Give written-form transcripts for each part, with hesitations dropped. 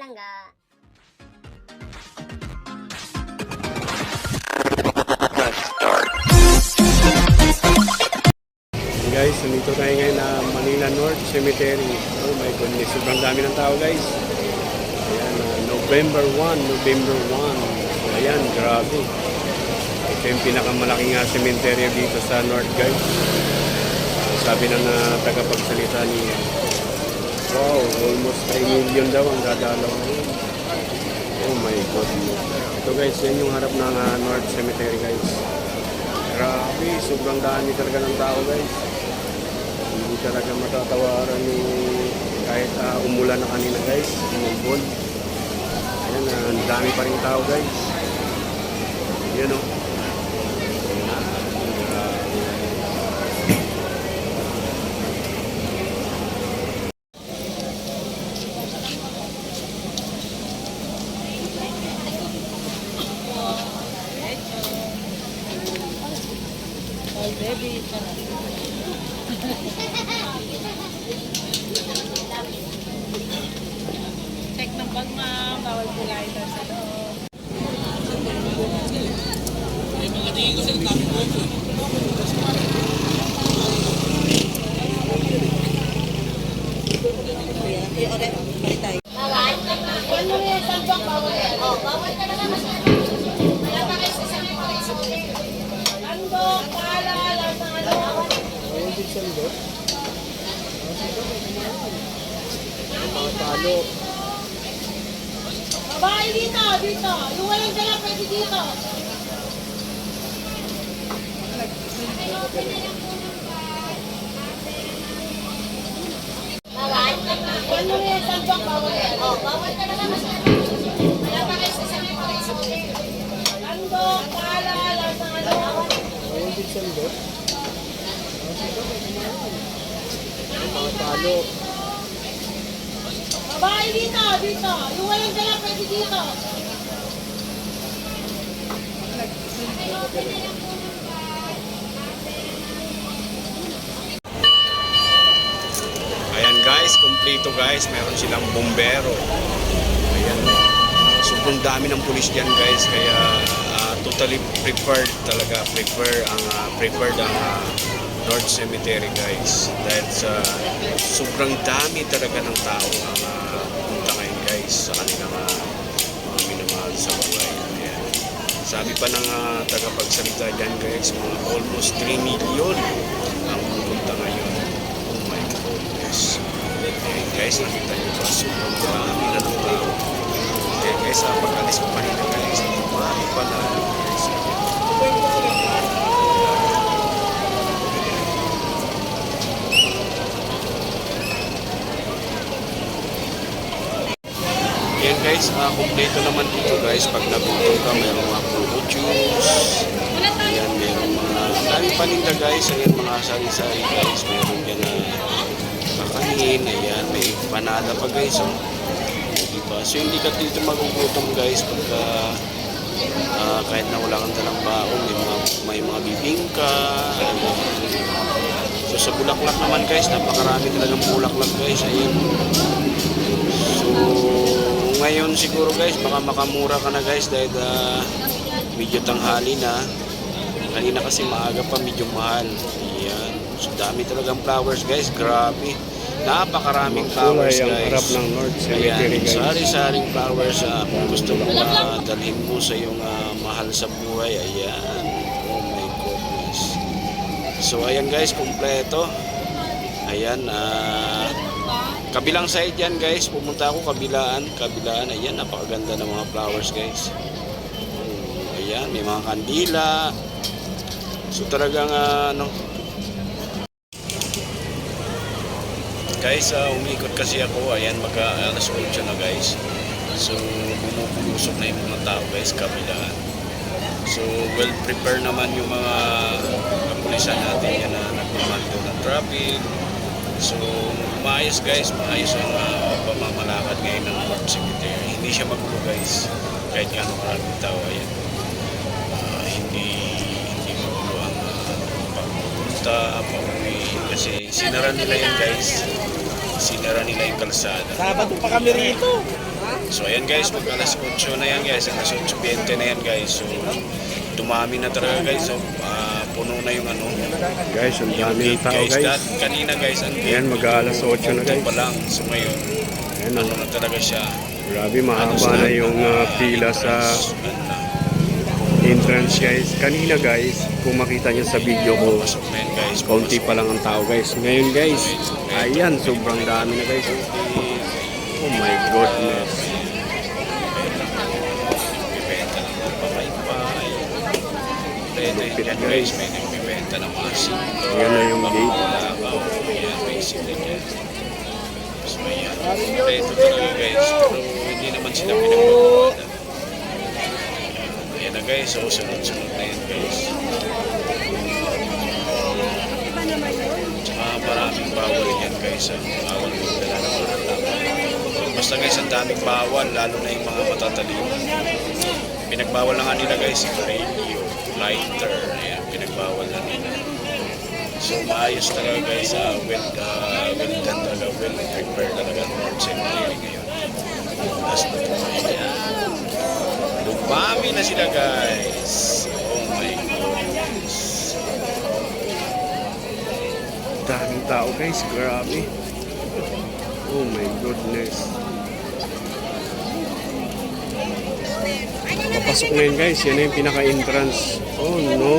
palangga. Guys, nandito tayo ngayon na Manila North Cemetery. Oh my goodness, sobrang dami ng tao guys. Ayan, November 1. So ayan, grabe. Ito yung pinakamalaking cemetery dito sa North guys. Sabi ng tagapagsalita niya, wow, almost 3 million daw ang dadalaw ngayon. Oh my goodness. Ito guys, yan yung harap ng North Cemetery guys. Grabe, sobrang dami talaga ng tao guys. Hindi talaga matatawaran yung kahit umulan na kanina guys, umulbon. Ayan, ang dami pa rin tao guys. Yan o. Baby, check ng bag, ma'am. Bawal po lighter sa loob. Bawal talaga mas wala pa kayo sa Landok, paalala sa ano. Babae dito. Yung walang dala, pwede dito. bawal. Ano na yung sandok, bawal yan. Bawal talaga mas wala pa kayo sa Landok, paalala sa ano. Babae dito. Yung walang dala, pwede dito. Ayan guys, kompleto guys. Meron silang bombero. Ayan. Sobrang dami ng pulis dyan guys. Kaya totally preferred ang North Cemetery guys. Dahil sa sobrang dami talaga ng tao ang punta ngayon guys sa kanilang mga minamahal sa buhay. Ayan. Sabi pa ng tagapagsalita dyan guys, mga almost 3 million ang pupunta ngayon. Oh my goodness. Ayan guys, nakita nyo ba? Sobrang dami na ng tao. Ayan guys, pag-alis ko kanina guys, dumami pa na guys. Ayan guys, kompleto naman dito guys. Pag nagutom ka, mayroong mga fruit juice. Ayan, mayroong mga dami paninda guys. Ayan, mga sari-sari guys. Mayroong dyan na kakanin. Ayan, may panada pa guys. Oh. Diba? So hindi ka dito magugutom guys pagka kahit na wala kang dalang baon, may mga bibingka. So sa Bulaklak naman guys, napakarami talagang bulaklak guys. Ayan. So ngayon siguro guys, baka makamura ka na guys dahil medyo tanghali na. Kanina kasi maaga pa, medyo mahal. Ayan. So dami talagang flowers guys, grabe. Napakaraming flowers guys. Ang harap ng North Cemetery guys. Sari-saring flowers. Kung gusto mo dalhin mo sa iyong mahal sa buhay. Ayan. Oh my goodness. So ayan guys, kompleto. Ayan. Kabilang side yan guys. Pumunta ako kabilaan. Ayan, napakaganda ng mga flowers guys. Ayan, may mga kandila. So talagang guys, umikot kasi ako. Ayan, alas 8 na guys. So bumubulusok na yung mga tao guys, kabilaan. So well prepare naman yung mga kapulisan natin yan na nagmamando ng traffic. So maayos guys, maayos ang pamamalakad ngayon ng North Cemetery. Hindi siya magulo guys, kahit nga maraming tao. Ayan, hindi magulo ang pagpunta, pauwi, kasi sinara nila yan guys. Sinara nila yung kalsada. Sabado pa kami rito. So ayan guys, mag alas 8 na yan guys, alas 8:20 na yan guys. So dumami na talaga guys. So puno na yung ano. Guys, ang Yung dami ng gate tao guys. guys. Kanina guys, ang gate. Ayan, mag-aalas 8 na Punto guys. pa lang. So ngayon, Ayan, ano na talaga siya. grabe, mahaba na yung pila sa entrance guys. Kanina guys, kung makita nyo sa video ko, Pasok na yan guys. kaunti pa lang ang tao guys. Ngayon guys, ayan, sobrang dami na guys. Oh my goodness. Bibenta ng mga pamay-pay. Pwede yan guys, may nagbibenta ng mga sito. Ayan na yung gate. Labaw. Ayan, may sila dyan. So ayan. Ito talaga guys. Pero hindi naman sila pinagbabawalan. Ayan na guys. So sunod-sunod na yan guys. Tsaka maraming bawal yan guys. Bawal magdala ng mga tao. Basta guys, ang daming bawal. Lalo na yung mga matatalino. Pinagbawal na nga nila guys yung radio, lighter. Ayan, pinagbawal na nila. So maayos talaga guys, well done talaga, well prepared talaga ang North Cemetery ngayon. Tapos na po, ayan. Lumami na sila guys. Oh my goodness. Daming tao guys, grabe. Oh my goodness. Papasok na yun guys, yan na yung pinaka-entrance. Oh no.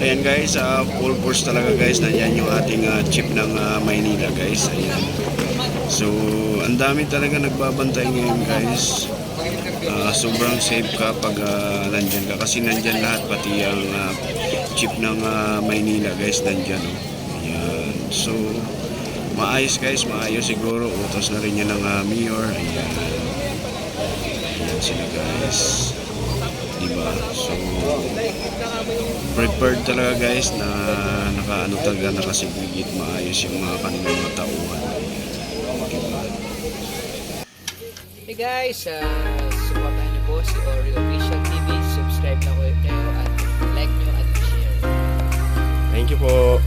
Ayan guys, full force talaga guys. Nandiyan yung ating chief ng Maynila guys. Ayan. So, ang dami talaga nagbabantay ngayon guys. Sobrang safe ka pag nandyan ka. Kasi nandyan lahat, pati ang chief ng Maynila guys, nandyan. Oh. Ayan. So, maayos guys, maayos siguro. Utos na rin yan ng mayor. Ayan. Ayan sila guys. Diba? So, prepared talaga guys na nakaano talaga, nakasigligit, maayos yung mga kanilang matauhan. Diba? Hey guys, supportan niyo po si Oreo Official TV. Subscribe na kayo at like nyo at share. Thank you po.